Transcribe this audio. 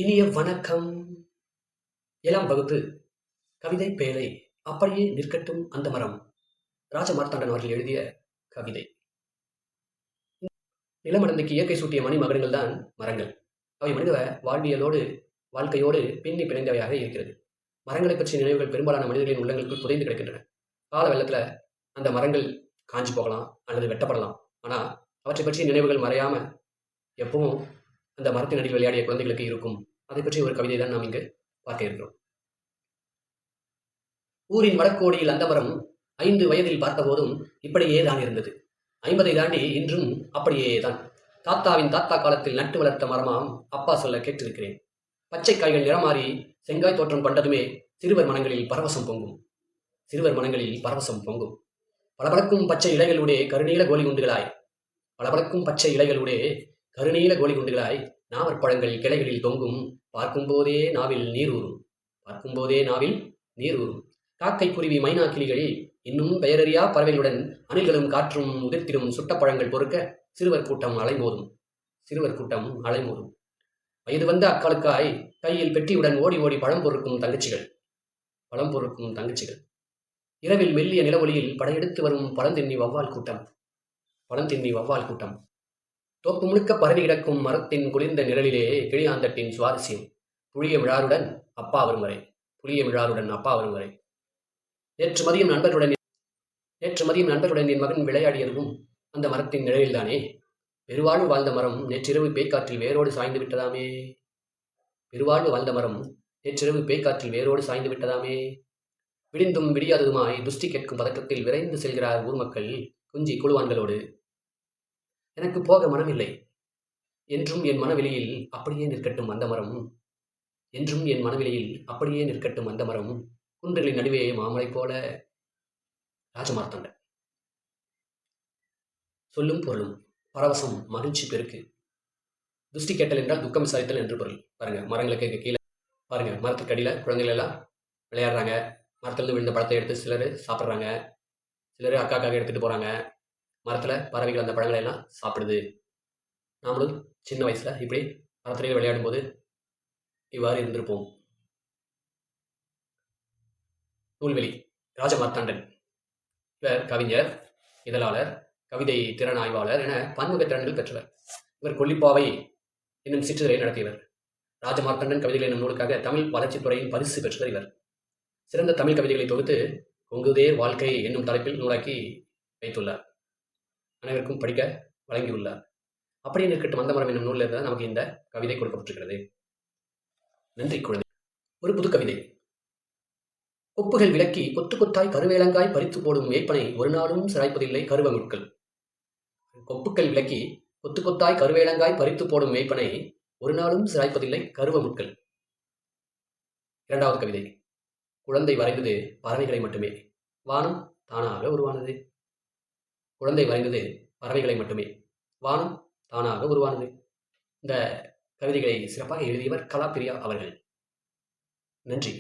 இனிய வணக்கம். 7ஆம் வகுப்பு கவிதை பேழை அப்படியே நிற்கட்டும் அந்த மரம். ராஜமார்த்தாண்டன் அவர்கள் எழுதிய கவிதை. நிலமடந்தைக்கு இயற்கை சூட்டிய மணிமகுடங்கள் தான் மரங்கள். அவை மனித வாழ்க்கையோடு பின்னி பிணைந்தவையாக இருக்கிறது. மரங்களை பற்றிய நினைவுகள் பெரும்பாலான மனிதர்களின் உள்ளங்களுக்குள் புதைந்து கிடக்கின்றன. கால வெள்ளத்துல அந்த மரங்கள் காஞ்சி போகலாம் அல்லது வெட்டப்படலாம். ஆனா அவற்றை பற்றிய நினைவுகள் மறையாம எப்பவும் அந்த மரத்தின் அடியில் விளையாடிய குழந்தைகளுக்கு இருக்கும். அதை பற்றி ஒரு கவிதை தான் நாம் இங்கு பார்க்க இருக்கிறோம். ஊரின் வடக்கோடியில் அந்த மரம் 5 வயதில் பார்த்தபோதும் இப்படியே தான் இருந்தது. 50 தாண்டி இன்றும் அப்படியே தான். தாத்தாவின் தாத்தா காலத்தில் நட்டு வளர்த்த மரமாம் அப்பா சொல்ல கேட்டிருக்கிறேன். பச்சை காய்கள் நிறமாறி செங்காய் தோற்றம் கொண்டதுமே சிறுவர் மனங்களில் பரவசம் பொங்கும். பளபளக்கும் பச்சை இலைகளுடைய கருநீல கோலி குண்டுகளாய் நாவற்பழங்கள் கிளைகளில் தொங்கும். பார்க்கும்போதே நாவில் நீர் ஊறும். காக்கை, குருவி, மைனா, கிளிகள் இன்னும் பெயரறியா பறவைகளுடன் அணில்களும் காற்றும் உதிர்த்திடும் சுட்டப்பழங்கள் பொறுக்க சிறுவர் கூட்டம் அலைமோதும். வயது வந்த அக்காளுக்காய் கையில் பெட்டியுடன் ஓடி ஓடி பழம் பொறுக்கும் தங்கச்சிகள். இரவில் மெல்லிய நிலவொளியில் படையெடுத்து வரும் பழந்தின்னி வவ்வால் கூட்டம். தோப்பு முழுக்க பரவி கிடக்கும் மரத்தின் குளிர்ந்த நிழலிலே கிளியாந்தட்டின் சுவாரஸ்யம். புளிய விழாருடன் அப்பா வரும் வரை. நேற்று மதியம் நண்பர்களுடன் என் மகன் விளையாடியதும் அந்த மரத்தின் நிழலில்தானே. பெருவாழ்வு வாழ்ந்த மரம் நேற்றிரவு பேய்க்காற்றில் வேரோடு சாய்ந்து விட்டதாமே. விடிந்தும் விடியாததுமாய் துஷ்டி கேட்கும் பதக்கத்தில் விரைந்து செல்கிறார் ஊர் மக்கள் குஞ்சி குழுவான்களோடு. எனக்கு போக மனமில்லை. என்றும் என் மனவெளியில் அப்படியே நிற்கட்டும் அந்த மரம். குன்றுகளின் நடுவே மாமலை போல. ராஜமார்த்தாண்டன். சொல்லும் பொருளும் பரவசம், மகிழ்ச்சி, பெருக்கு. துஷ்டி கேட்டல் என்றால் துக்கம் விசாரித்தல் என்று பொருள். பாருங்க, மரங்களுக்கு கீழே பாருங்க, மரத்துக்கு அடியில் குழந்தைகள் எல்லாம் விளையாடுறாங்க. மரத்துலேருந்து விழுந்த பழத்தை எடுத்து சிலர் சாப்பிட்றாங்க, சிலர் அக்காக்காக எடுத்துகிட்டு போகிறாங்க. மரத்தில் பறவைகள் அந்த பழங்களை எல்லாம் சாப்பிடுது. நாமளும் சின்ன வயசில் இப்படி மரத்திலே விளையாடும் போது இவ்வாறு இருந்திருப்போம். நூல்வெளி. ராஜமார்த்தாண்டன் இவர் கவிஞர், இதழாளர், கவிதை திறன் ஆய்வாளர் என பன்முக திறன்கள் பெற்றவர். இவர் கொல்லிப்பாவை என்னும் சிற்றிதழை நடத்தியவர். ராஜமார்த்தாண்டன் கவிதைகள் என்னும் நூலுக்காக தமிழ் வளர்ச்சித்துறையின் பரிசு பெற்றவர் இவர். சிறந்த தமிழ் கவிதைகளை தொகுத்து கொங்குதேர் வாழ்க்கை என்னும் தலைப்பில் நூலாக்கி வைத்துள்ளார். அனைவருக்கும் படிக்க வழங்கியுள்ளார். அப்படியே நிற்கட்டும் அந்த மரம் என்னும் நூலில் இருந்தால் நமக்கு இந்த கவிதை கொடுக்கப்பட்டிருக்கிறது. நன்றி குழந்தை. ஒரு புது கவிதை. கொப்புகள் விளக்கி கொத்து கொத்தாய் கருவேலங்காய் பறித்து போடும் வேப்பனை ஒரு நாளும் சிராய்ப்பதில்லை கருவ முட்கள். கொப்புக்கள் விளக்கி கொத்து கொத்தாய் கருவேலங்காய் பறித்து போடும் வேப்பனை ஒரு நாளும் சிராய்ப்பதில்லை கருவ முட்கள். 2வது கவிதை. குழந்தை வரைந்தது பறவைகளை மட்டுமே, வானம் தானாக உருவானது. இந்த கவிதைகளை சிறப்பாக எழுதியவர் கலாப்பிரியா அவர்கள். நன்றி.